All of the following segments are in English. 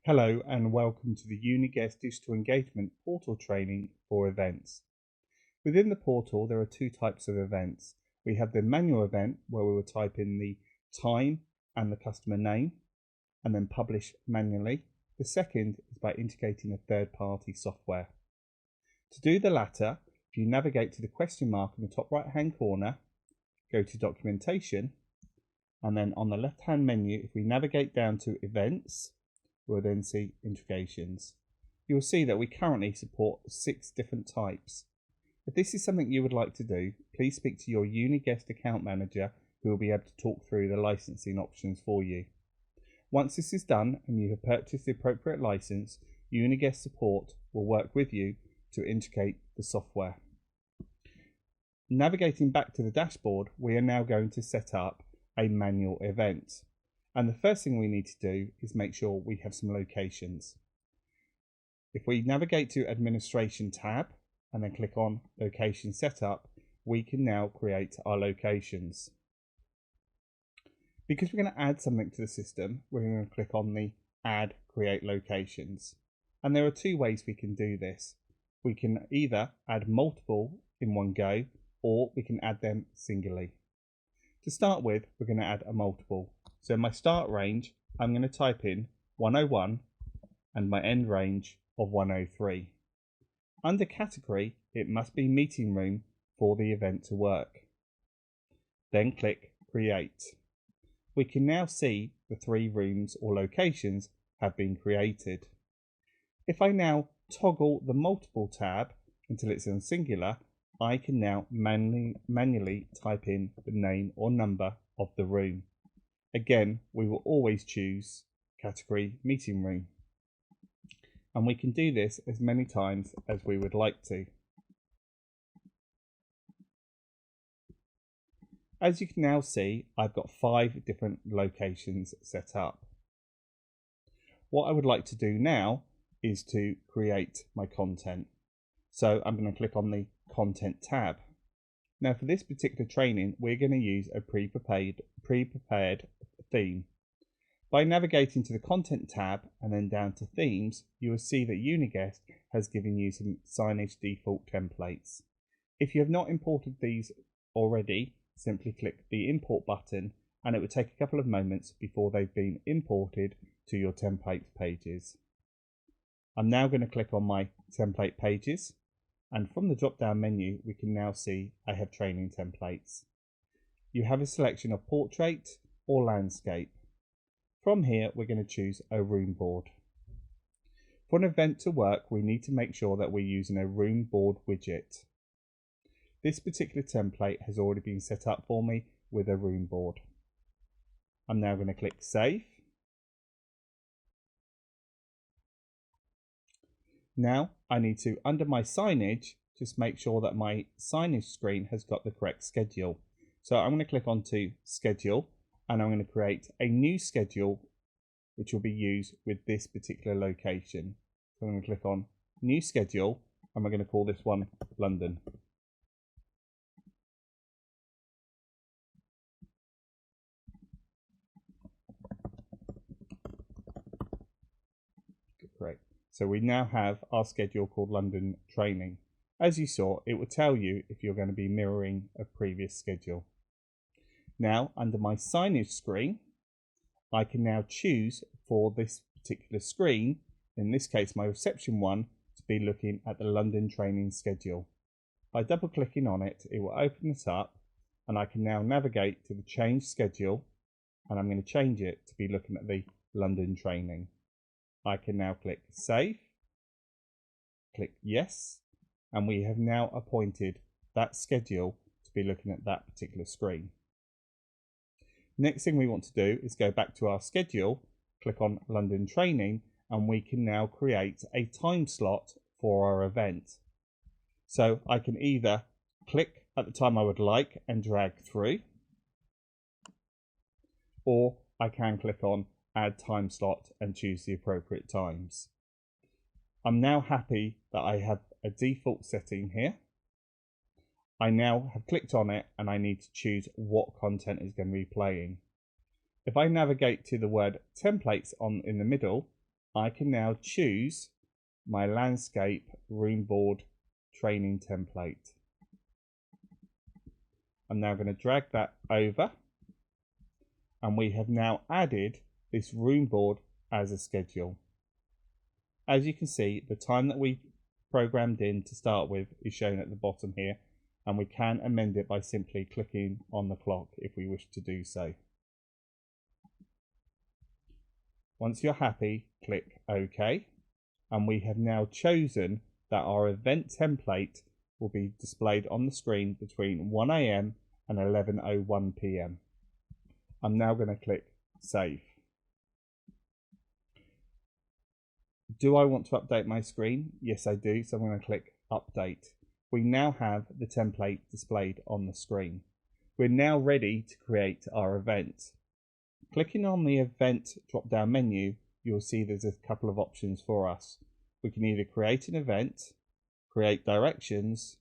Hello and welcome to the Uniguest Digital Engagement Portal training for events. Within the portal there are two types of events. We have the manual event where we will type in the time and the customer name and then publish manually. The second is by integrating a third-party software. To do the latter, if you navigate to the question mark in the top right hand corner, go to documentation, and then on the left hand menu if we navigate down to events, we'll then see integrations. You'll see that we currently support 6 different types. If this is something you would like to do, please speak to your Uniguest account manager who will be able to talk through the licensing options for you. Once this is done and you have purchased the appropriate license, Uniguest support will work with you to integrate the software. Navigating back to the dashboard, we are now going to set up a manual event. And the first thing we need to do is make sure we have some locations. If we navigate to Administration tab and then click on Location Setup, we can now create our locations. Because we're going to add something to the system, we're going to click on the Add Create Locations. And there are 2 ways we can do this. We can either add multiple in one go, or we can add them singly. To start with, we're going to add a multiple. So in my start range, I'm going to type in 101 and my end range of 103. Under category, it must be meeting room for the event to work. Then click Create. We can now see the 3 rooms or locations have been created. If I now toggle the multiple tab until it's on singular, I can now manually type in the name or number of the room. Again, we will always choose category meeting room. And we can do this as many times as we would like to. As you can now see, I've got 5 different locations set up. What I would like to do now is to create my content. So I'm going to click on the Content tab. Now for this particular training, we're going to use a pre-prepared theme. By navigating to the Content tab and then down to Themes, you will see that Uniguest has given you some Signage default templates. If you have not imported these already, simply click the Import button and it will take a couple of moments before they've been imported to your templates pages. I'm now going to click on my template pages, and from the drop down menu we can now see I have training templates. You have a selection of portrait or landscape. From here we're going to choose a room board. For an event to work, we need to make sure that we're using a room board widget. This particular template has already been set up for me with a room board. I'm now going to click Save. Now I need to, under my signage, just make sure that my signage screen has got the correct schedule. So I'm going to click onto Schedule and I'm going to create a new schedule which will be used with this particular location. So I'm going to click on New Schedule and we're going to call this one London. Great. So we now have our schedule called London Training. As you saw, it will tell you if you're going to be mirroring a previous schedule. Now, under my signage screen, I can now choose for this particular screen, in this case my reception one, to be looking at the London Training schedule. By double clicking on it, it will open this up and I can now navigate to the change schedule and I'm going to change it to be looking at the London Training. I can now click Save, click Yes, and we have now appointed that schedule to be looking at that particular screen. Next thing we want to do is go back to our schedule, click on London Training, and we can now create a time slot for our event. So I can either click at the time I would like and drag through, or I can click on Add Time Slot and choose the appropriate times. I'm now happy that I have a default setting here. I now have clicked on it and I need to choose what content is going to be playing. If I navigate to the word templates in the middle, I can now choose my landscape room board training template. I'm now going to drag that over, and we have now added this room board as a schedule. As you can see, the time that we programmed in to start with is shown at the bottom here, and we can amend it by simply clicking on the clock if we wish to do so. Once you're happy, click OK, and we have now chosen that our event template will be displayed on the screen between 1 AM and 11:01 PM. I'm now going to click Save. Do I want to update my screen? Yes, I do. So I'm going to click Update. We now have the template displayed on the screen. We're now ready to create our event. Clicking on the Event drop-down menu, you'll see there's a couple of options for us. We can either create an event, create directions,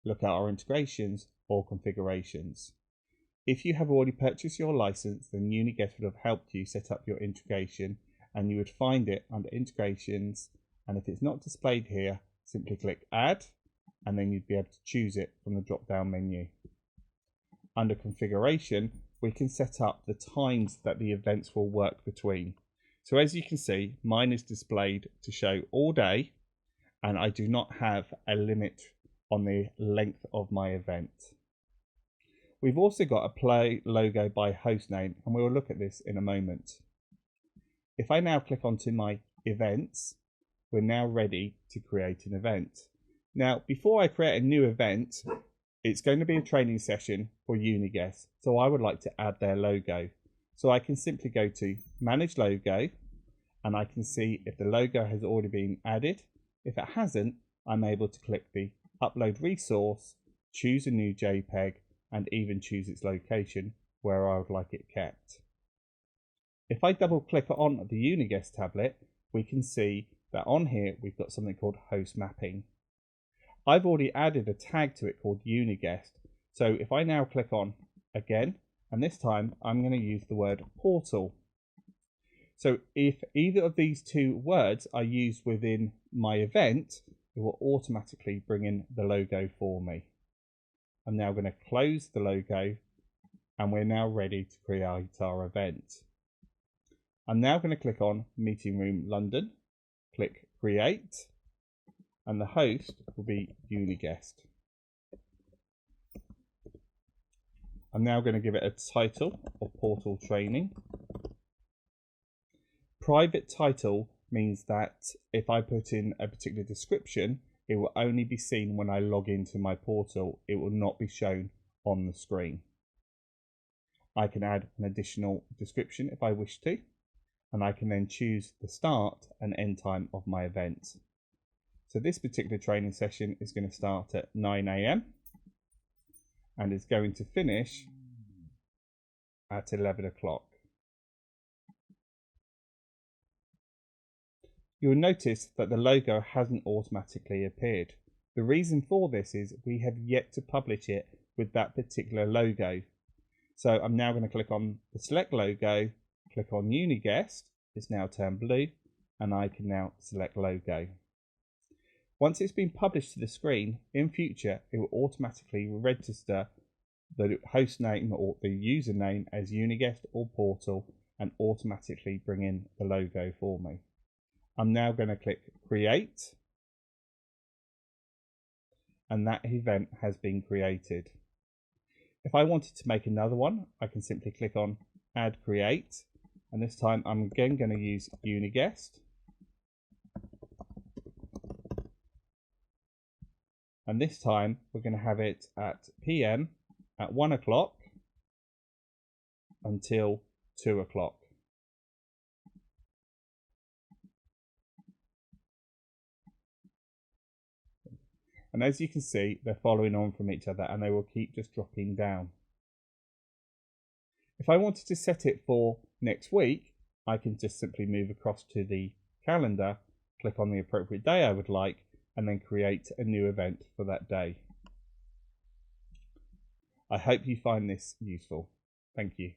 look at our integrations, or configurations. If you have already purchased your license, then Uniguest would have helped you set up your integration, and you would find it under integrations, and if it's not displayed here, simply click Add, and then you'd be able to choose it from the drop-down menu. Under configuration, we can set up the times that the events will work between. So as you can see, mine is displayed to show all day, and I do not have a limit on the length of my event. We've also got a play logo by host name, and we will look at this in a moment. If I now click onto my events, we're now ready to create an event. Now, before I create a new event, it's going to be a training session for Uniguest, so I would like to add their logo. So I can simply go to Manage Logo, and I can see if the logo has already been added. If it hasn't, I'm able to click the Upload Resource, choose a new JPEG, and even choose its location where I would like it kept. If I double click on the Uniguest tablet, we can see that on here we've got something called host mapping. I've already added a tag to it called Uniguest, so if I now click on again, and this time I'm going to use the word portal. So if either of these two words are used within my event, it will automatically bring in the logo for me. I'm now going to close the logo, and we're now ready to create our event. I'm now going to click on Meeting Room London, click Create, and the host will be Uniguest. I'm now going to give it a title of Portal Training. Private title means that if I put in a particular description, it will only be seen when I log into my portal. It will not be shown on the screen. I can add an additional description if I wish to, and I can then choose the start and end time of my event. So this particular training session is going to start at 9 AM and is going to finish at 11 o'clock. You'll notice that the logo hasn't automatically appeared. The reason for this is we have yet to publish it with that particular logo. So I'm now going to click on the select logo, click on Uniguest, it's now turned blue, and I can now select logo. Once it's been published to the screen, in future it will automatically register the host name or the username as Uniguest or Portal and automatically bring in the logo for me. I'm now going to click Create, and that event has been created. If I wanted to make another one, I can simply click on Add Create, and this time I'm again going to use Uniguest. And this time we're going to have it at PM at 1 o'clock until 2 o'clock. And as you can see, they're following on from each other and they will keep just dropping down. If I wanted to set it for next week, I can just simply move across to the calendar, click on the appropriate day I would like, and then create a new event for that day. I hope you find this useful. Thank you.